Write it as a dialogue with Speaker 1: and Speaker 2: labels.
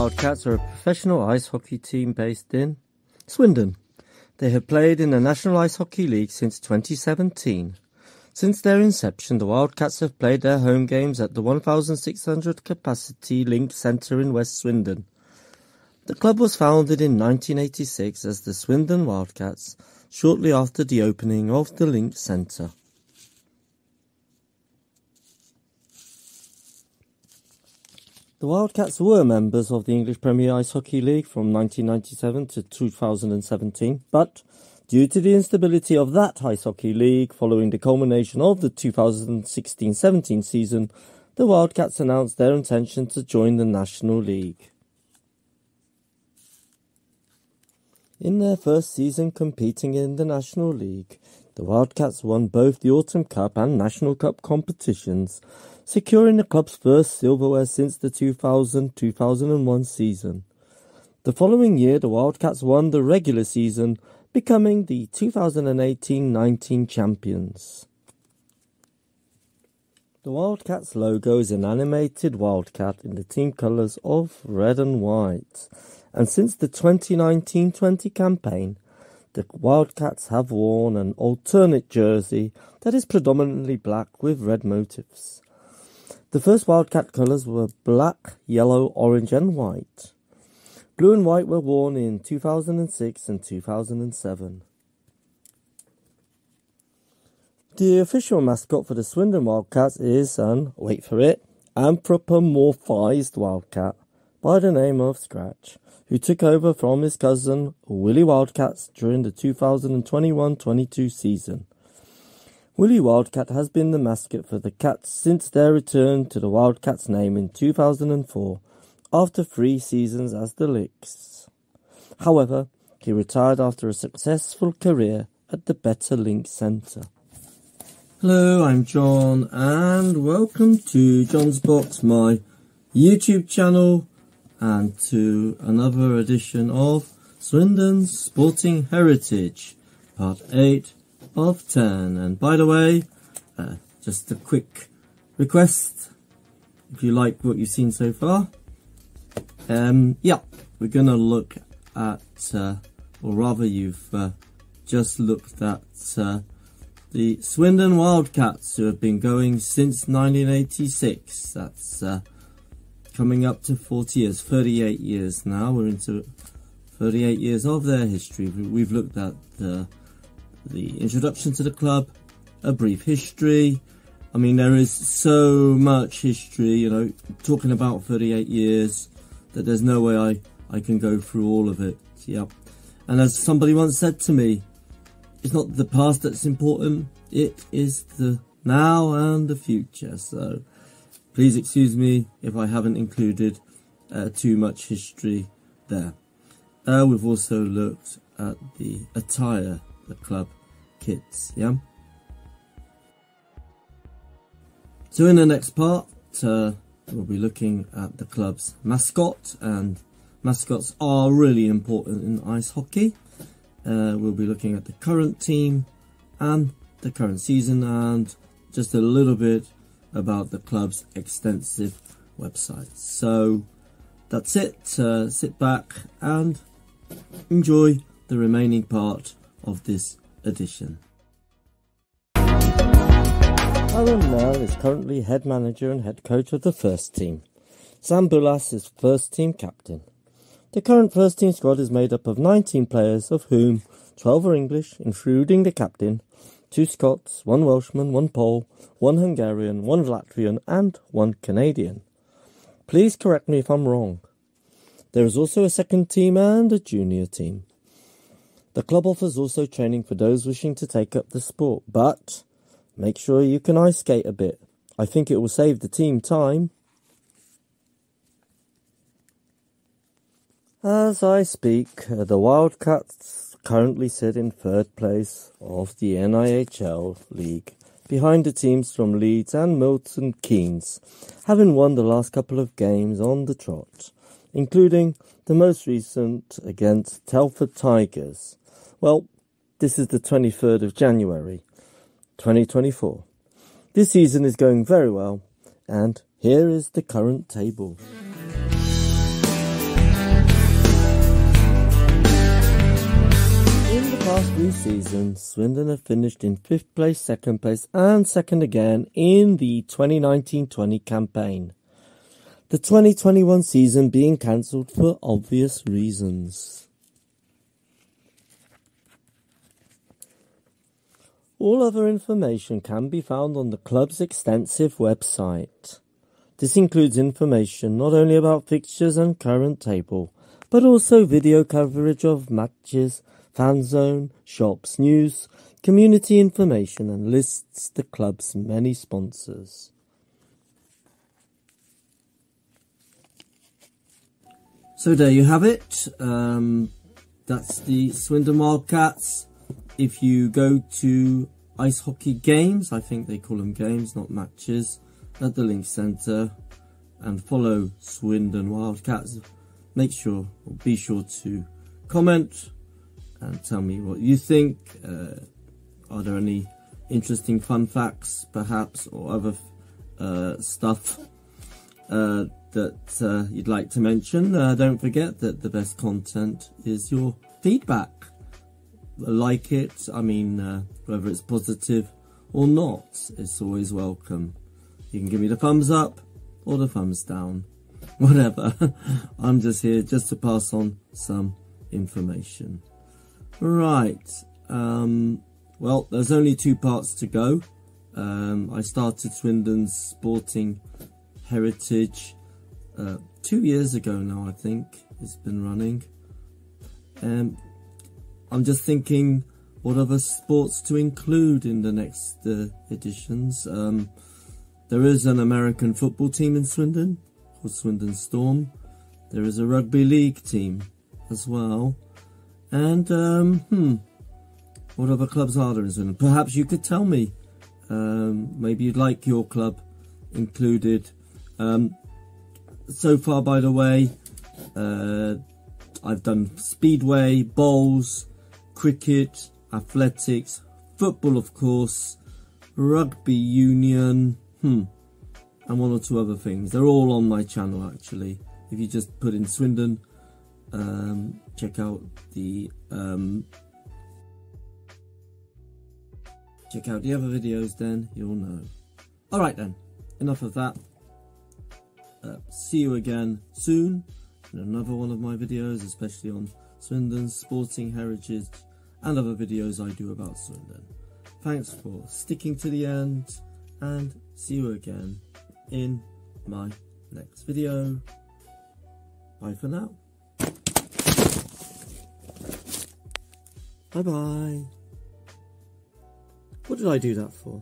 Speaker 1: Wildcats are a professional ice hockey team based in Swindon. They have played in the National Ice Hockey League since 2017. Since their inception, the Wildcats have played their home games at the 1,600 capacity Link Centre in West Swindon. The club was founded in 1986 as the Swindon Wildcats, shortly after the opening of the Link Centre. The Wildcats were members of the English Premier Ice Hockey League from 1997 to 2017, but due to the instability of that ice hockey league following the culmination of the 2016-17 season, the Wildcats announced their intention to join the National League. In their first season competing in the National League, the Wildcats won both the Autumn Cup and National Cup competitions, securing the club's first silverware since the 2000-2001 season. The following year, the Wildcats won the regular season, becoming the 2018-19 champions. The Wildcats logo is an animated wildcat in the team colours of red and white, and since the 2019-20 campaign, the Wildcats have worn an alternate jersey that is predominantly black with red motifs. The first Wildcat colours were black, yellow, orange and white. Blue and white were worn in 2006 and 2007. The official mascot for the Swindon Wildcats is an, wait for it, anthropomorphised wildcat by the name of Scratch, who took over from his cousin Willie Wildcats during the 2021-22 season. Willie Wildcat has been the mascot for the Cats since their return to the Wildcats name in 2004, after 3 seasons as the Licks. However, he retired after a successful career at the Better Link Centre. Hello, I'm John, and welcome to John's Box, my YouTube channel, and to another edition of Swindon's Sporting Heritage, Part 8 of 10. And by the way, just a quick request, if you like what you've seen so far, we're going to look at, or rather you've just looked at the Swindon Wildcats, who have been going since 1986. That's coming up to 40 years, 38 years now. We're into 38 years of their history. We've looked at the introduction to the club, a brief history. I mean, there is so much history, you know, talking about 38 years, that there's no way I can go through all of it. Yep. And as somebody once said to me, it's not the past that's important, it is the now and the future. So please excuse me if I haven't included too much history there. We've also looked at the attire, the club kits, yeah? So in the next part, we'll be looking at the club's mascot, and mascots are really important in ice hockey. We'll be looking at the current team and the current season, and just a little bit about the club's extensive website. So that's it. Sit back and enjoy the remaining part of this edition. Alan Nell is currently head manager and head coach of the first team. Sam Bullas is first team captain. The current first team squad is made up of 19 players, of whom 12 are English, including the captain, 2 Scots, 1 Welshman, 1 Pole, 1 Hungarian, 1 Latvian and 1 Canadian. Please correct me if I'm wrong. There is also a second team and a junior team. The club offers also training for those wishing to take up the sport, but make sure you can ice skate a bit. I think it will save the team time. As I speak, the Wildcats currently sit in 3rd place of the NIHL League, behind the teams from Leeds and Milton Keynes, having won the last couple of games on the trot, including the most recent against Telford Tigers. Well, this is the 23rd of January, 2024. This season is going very well, and here is the current table. past few seasons, Swindon have finished in 5th place, 2nd place and 2nd again in the 2019-20 campaign. The 2021 season being cancelled for obvious reasons. All other information can be found on the club's extensive website. This includes information not only about fixtures and current table, but also video coverage of matches, fan zone, shops, news, community information and lists the club's many sponsors. So there you have it. That's the Swindon Wildcats. If you go to ice hockey games, I think they call them games, not matches, at the Link Centre, and follow Swindon Wildcats, be sure to comment and tell me what you think. Are there any interesting fun facts, perhaps, or other stuff that you'd like to mention? Don't forget that the best content is your feedback. Like it, whether it's positive or not, it's always welcome. You can give me the thumbs up or the thumbs down, whatever. I'm just here just to pass on some information. Right, well, there's only 2 parts to go. I started Swindon's sporting heritage 2 years ago now, I think it's been running. I'm just thinking what other sports to include in the next editions. There is an American football team in Swindon called Swindon Storm. There is a rugby league team as well. And what other clubs are there in Swindon? Perhaps you could tell me. Maybe you'd like your club included. So far, by the way, I've done speedway, bowls, cricket, athletics, football of course, rugby union, and 1 or 2 other things. They're all on my channel actually. If you just put in Swindon, check out the other videos, then you'll know. Alright then, enough of that. See you again soon in another one of my videos, especially on Swindon's sporting heritage and other videos I do about Swindon. Thanks for sticking to the end, and see you again in my next video. Bye for now. Bye bye. What did I do that for?